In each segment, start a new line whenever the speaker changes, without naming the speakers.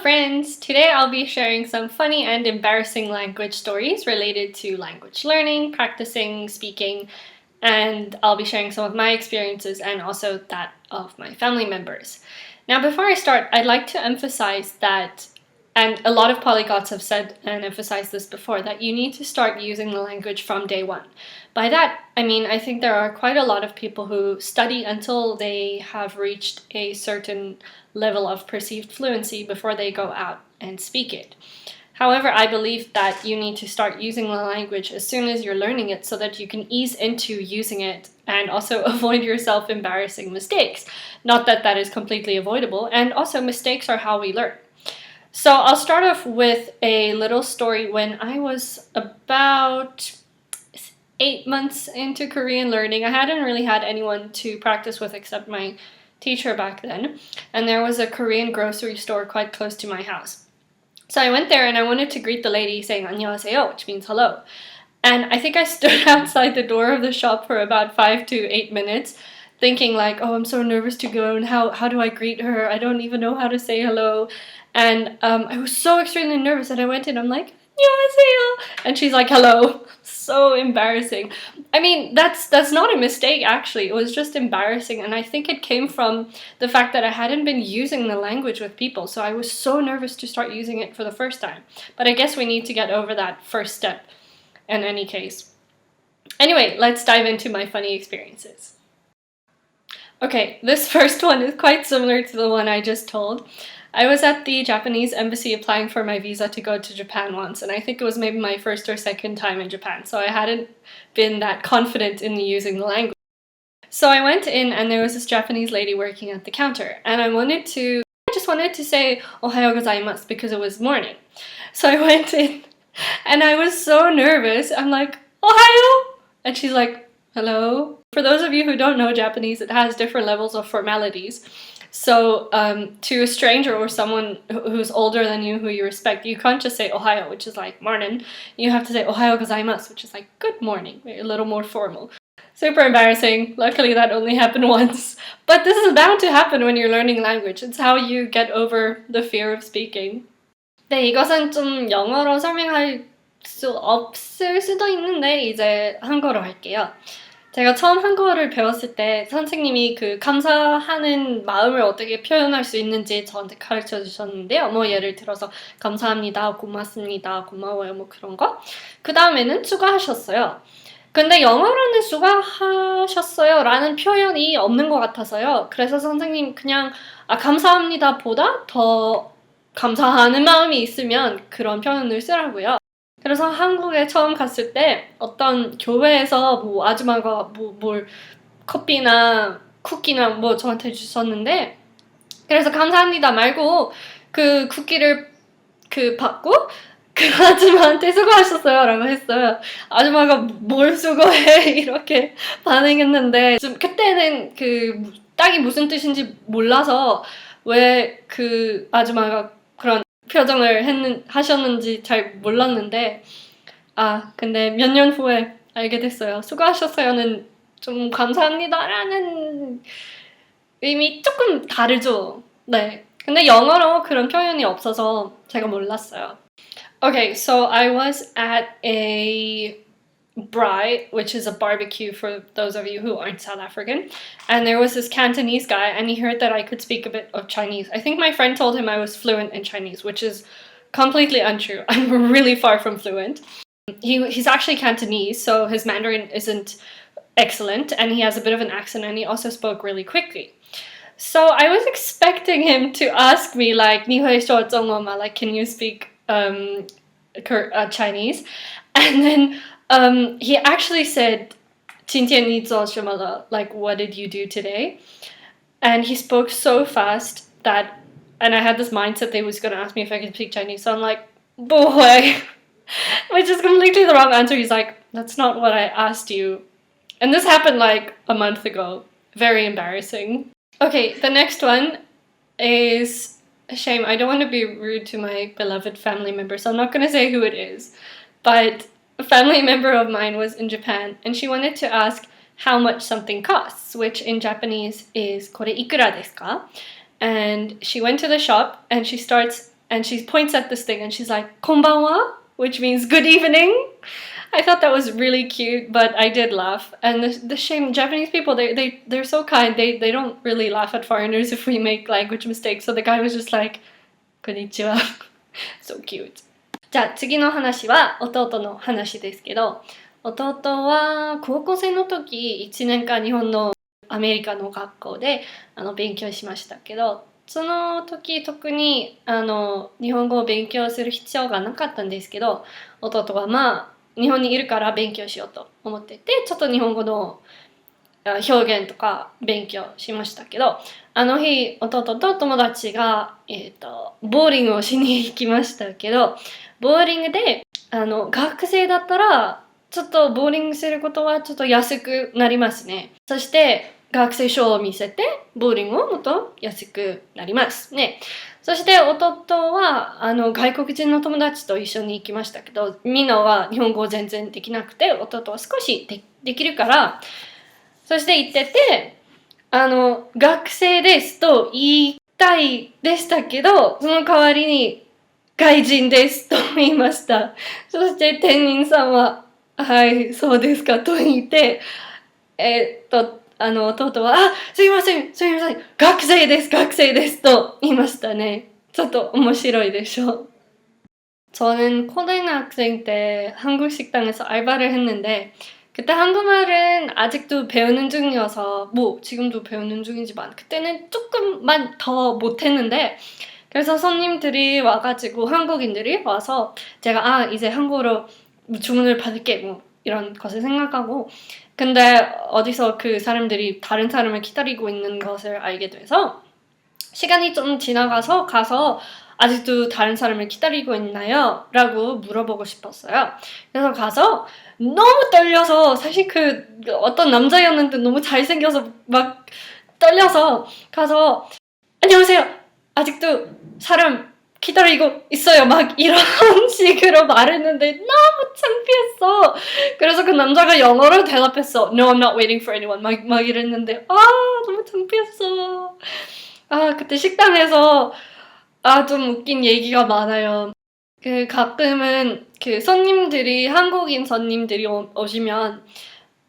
friends! Today I'll be sharing some funny and embarrassing language stories related to language learning, practicing, speaking, and I'll be sharing some of my experiences and also that of my family members. Now before I start, I'd like to emphasize that, and a lot of polyglots have said and emphasized this before, that you need to start using the language from day one. By that, I mean I think there are quite a lot of people who study until they have reached a certain level of perceived fluency before they go out and speak it. However, I believe that you need to start using the language as soon as you're learning it so that you can ease into using it and also avoid yourself embarrassing mistakes. Not that that is completely avoidable, and also mistakes are how we learn. So I'll start off with a little story. When I was about 8 months into Korean learning, I hadn't really had anyone to practice with except my teacher back then, and there was a Korean grocery store quite close to my house. So I went there and I wanted to greet the lady saying 안녕하세요, which means hello. And I think I stood outside the door of the shop for about 5 to 8 minutes thinking like, oh, I'm so nervous to go, and how do I greet her? I don't even know how to say hello. And I was so extremely nervous that I went in, I'm like, 안녕하세요, and she's like, hello. So embarrassing. I mean, that's not a mistake actually, it was just embarrassing, and I think it came from the fact that I hadn't been using the language with people, so I was so nervous to start using it for the first time. But I guess we need to get over that first step in any case. Anyway, let's dive into my funny experiences. Okay, this first one is quite similar to the one I just told. I was at the Japanese embassy applying for my visa to go to Japan once, and I think it was maybe my first or second time in Japan, so I hadn't been that confident in using the language. So I went in and there was this Japanese lady working at the counter, and I just wanted to say "Ohayo gozaimasu" because it was morning. So I went in and I was so nervous. I'm like, "Ohayo?" And she's like, "Hello?" For those of you who don't know Japanese, it has different levels of formalities. So to a stranger or someone who's older than you, who you respect, you can't just say "Ohayo," which is like morning. You have to say "Ohayo gozaimasu," which is like good morning, a little more formal. Super embarrassing. Luckily that only happened once. But this is bound to happen when you're learning language. It's how you get over the fear of speaking. 네, 이것은 좀 영어로 설명할 수 없을 수도 있는데 이제 한국어로 할게요. 제가 처음 한국어를 배웠을 때 선생님이 그 감사하는 마음을 어떻게 표현할 수 있는지 저한테 가르쳐 주셨는데요. 뭐 예를 들어서 감사합니다, 고맙습니다, 고마워요, 뭐 그런 거. 그 다음에는 수고하셨어요. 근데 영어로는 수고하셨어요 라는 표현이 없는 것 같아서요. 그래서 선생님 그냥 감사합니다 보다 더 감사하는 마음이 있으면 그런 표현을 쓰라고요. 그래서 한국에 처음 갔을 때 어떤 교회에서 뭐 아줌마가 뭘 커피나 쿠키나 뭐 저한테 주셨는데, 그래서 감사합니다 말고 그 쿠키를 받고 그 아줌마한테 수고하셨어요 라고 했어요. 아줌마가 뭘 수고해 이렇게 반응했는데, 좀 그때는 그 딱히 무슨 뜻인지 몰라서 왜 그 아줌마가 그런 표정을 하셨는지 잘 몰랐는데, 근데 몇 년 후에 알게 됐어요. 수고하셨어요는 좀 감사합니다라는 의미 조금 다르죠. 네. 근데 영어로 그런 표현이 없어서 제가 몰랐어요. Okay, so I was at a braai, which is a barbecue for those of you who aren't South African, and there was this Cantonese guy and he heard that I could speak a bit of Chinese. I think my friend told him I was fluent in Chinese, which is completely untrue. I'm really far from fluent. He's actually Cantonese, so his Mandarin isn't excellent and he has a bit of an accent, and he also spoke really quickly. So I was expecting him to ask me like, 你会说中文吗? Like, can you speak Chinese? And then he actually said 今天你做什么了? Like, what did you do today? And he spoke so fast that, and I had this mindset that he was going to ask me if I could speak Chinese, so I'm like, boy, which is completely the wrong answer. He's like, that's not what I asked you. And this happened like a month ago. Very embarrassing. Okay, the next one is a shame. I don't want to be rude to my beloved family member, so I'm not going to say who it is. But a family member of mine was in Japan, and she wanted to ask how much something costs, which in Japanese is これいくらですか? And she went to the shop and she starts and she points at this thing and she's like, "Konbanwa," which means good evening. I thought that was really cute, but I did laugh. And the shame, Japanese people, they're so kind. They don't really laugh at foreigners if we make language mistakes. So the guy was just like, "Konnichiwa." So cute. じゃあ次の話は弟の話ですけど、弟は高校生の時1年間日本のアメリカの学校で勉強しましたけど、その時特に日本語を勉強する必要がなかったんですけど、弟はまあ日本にいるから勉強しようと思ってて、ちょっと日本語の表現とか勉強しましたけど、あの日弟と友達が、ボーリングをしに行きましたけど、ボーリングで学生だったらちょっとボーリングすることはちょっと安くなりますね。そして学生証を見せてボーリングをもっと安くなりますね。そして弟は外国人の友達と一緒に行きましたけど、みんなは日本語全然できなくて、弟は少し できるから、そして言ってて、学生ですと言いたいでしたけど、その代わりに外人ですと言いました。そして店員さんは、はい、そうですかと言って、弟は、すいません、学生ですと言いましたね。ちょっと面白いでしょ。저는 고등학생 때 한국 식당에서 알바를 했는데, 그때 한국말은 아직도 배우는 중이어서, 뭐 지금도 배우는 중이지만 그때는 조금만 더 못했는데, 그래서 손님들이 와가지고 한국인들이 와서 제가 이제 한국어로 주문을 받을게 뭐 이런 것을 생각하고, 근데 어디서 그 사람들이 다른 사람을 기다리고 있는 것을 알게 돼서 시간이 좀 지나가서 가서 아직도 다른 사람을 기다리고 있나요? 라고 물어보고 싶었어요. 그래서 가서 너무 떨려서, 사실 그 어떤 남자였는데 너무 잘생겨서 막 떨려서 가서 안녕하세요, 아직도 사람 기다리고 있어요, 막 이런 식으로 말했는데 너무 창피했어. 그래서 그 남자가 영어로 대답했어. No, I'm not waiting for anyone. 막 이랬는데 너무 창피했어. 그때 식당에서 좀 웃긴 얘기가 많아요. 그 가끔은 그 손님들이, 한국인 손님들이 오시면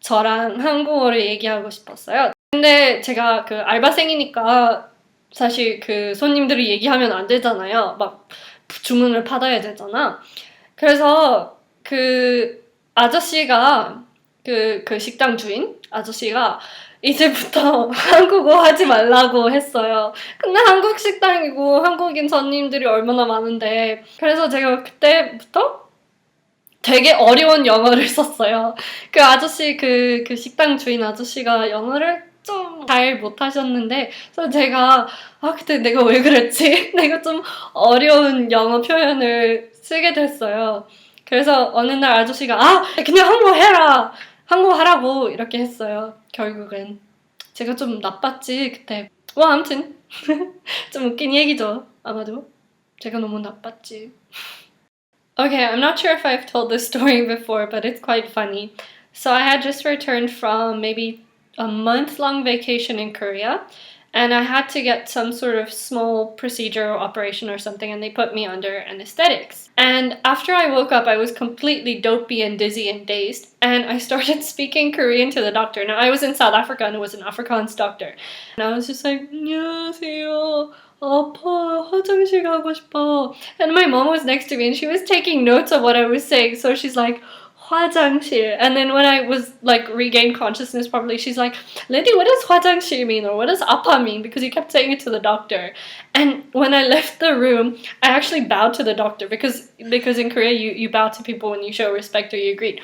저랑 한국어를 얘기하고 싶었어요. 근데 제가 그 알바생이니까 사실 그 손님들이 얘기하면 안 되잖아요. 막 주문을 받아야 되잖아. 그래서 그 아저씨가 그 식당 주인 아저씨가 이제부터 한국어 하지 말라고 했어요. 근데 한국 식당이고 한국인 손님들이 얼마나 많은데, 그래서 제가 그때부터 되게 어려운 영어를 썼어요. 그 아저씨, 그 식당 주인 아저씨가 영어를 좀 잘 못하셨는데, 그래서 제가 그때 내가 왜 그랬지? 내가 좀 어려운 영어 표현을 쓰게 됐어요. 그래서 어느 날 아저씨가 그냥 한국어 해라! 한국어 하라고 이렇게 했어요. 결국엔 제가 좀 나빴지 그때. 아무튼 좀 웃긴 얘기죠. 아마도 제가 너무 나빴지. Okay, I'm not sure if I've told this story before, but it's quite funny. So I had just returned from maybe a month-long vacation in Korea, and I had to get some sort of small procedure or operation or something, and they put me under anesthetics. And after I woke up, I was completely dopey and dizzy and dazed, and I started speaking Korean to the doctor. Now, I was in South Africa, and it was an Afrikaans doctor. And I was just like, 안녕하세요. 아파, 화장실 가고 싶어. And my mom was next to me, and she was taking notes of what I was saying. So she's like, 화장실. And then when I was like regained consciousness properly, she's like, Lindy, what does 화장실 mean? Or what does 아파 mean? Because you kept saying it to the doctor. And when I left the room, I actually bowed to the doctor because in Korea you bow to people when you show respect or you greet.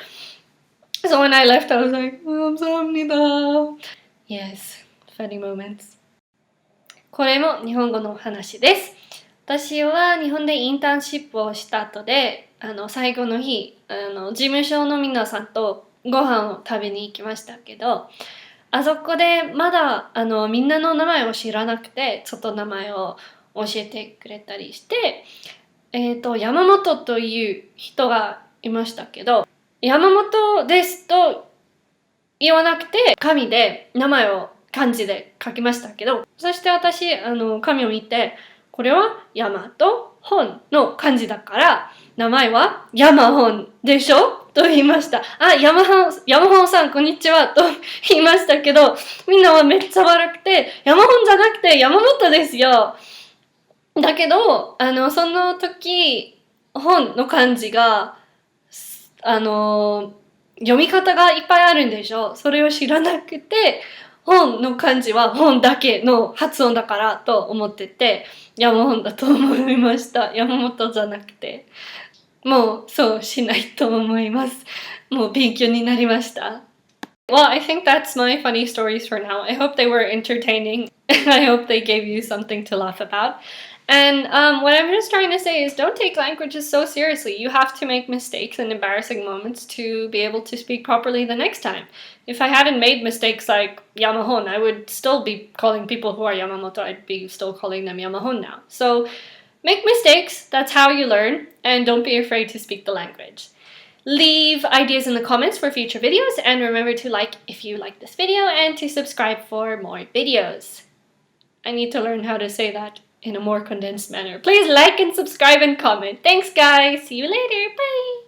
So when I left, I was like, 감사합니다. Yes, funny moments. これも日本語の話です。私は日本でインターンシップをした後で、最後の日、事務所の皆さんとご飯を食べに行きましたけど、あそこでまだみんなの名前を知らなくて、ちょっと名前を教えてくれたりして、山本という人がいましたけど、山本ですと言わなくて、紙で名前を漢字で書きましたけど、そして私、紙を見て、これは山と本の漢字だから、名前は山本でしょと言いました。あ、山本さん、こんにちはと言いましたけど、みんなはめっちゃ悪くて、山本じゃなくて山本ですよ。だけど、その時、本の漢字が、読み方がいっぱいあるんでしょ。それを知らなくて、本の漢字は本だけの発音だからと思ってて、山本だと思いました。山本じゃなくて。もうそうしないと思います。もう勉強になりました。Well, I think that's my funny stories for now. I hope they were entertaining. I hope they gave you something to laugh about. And what I'm just trying to say is don't take languages so seriously. You have to make mistakes and embarrassing moments to be able to speak properly the next time. If I hadn't made mistakes like Yamahon, I would still be calling people who are Yamamoto, I'd be still calling them Yamahon now. So make mistakes, that's how you learn, and don't be afraid to speak the language. Leave ideas in the comments for future videos, and remember to like if you like this video and to subscribe for more videos. I need to learn how to say that in a more condensed manner. Please like and subscribe and comment. Thanks guys, see you later, bye!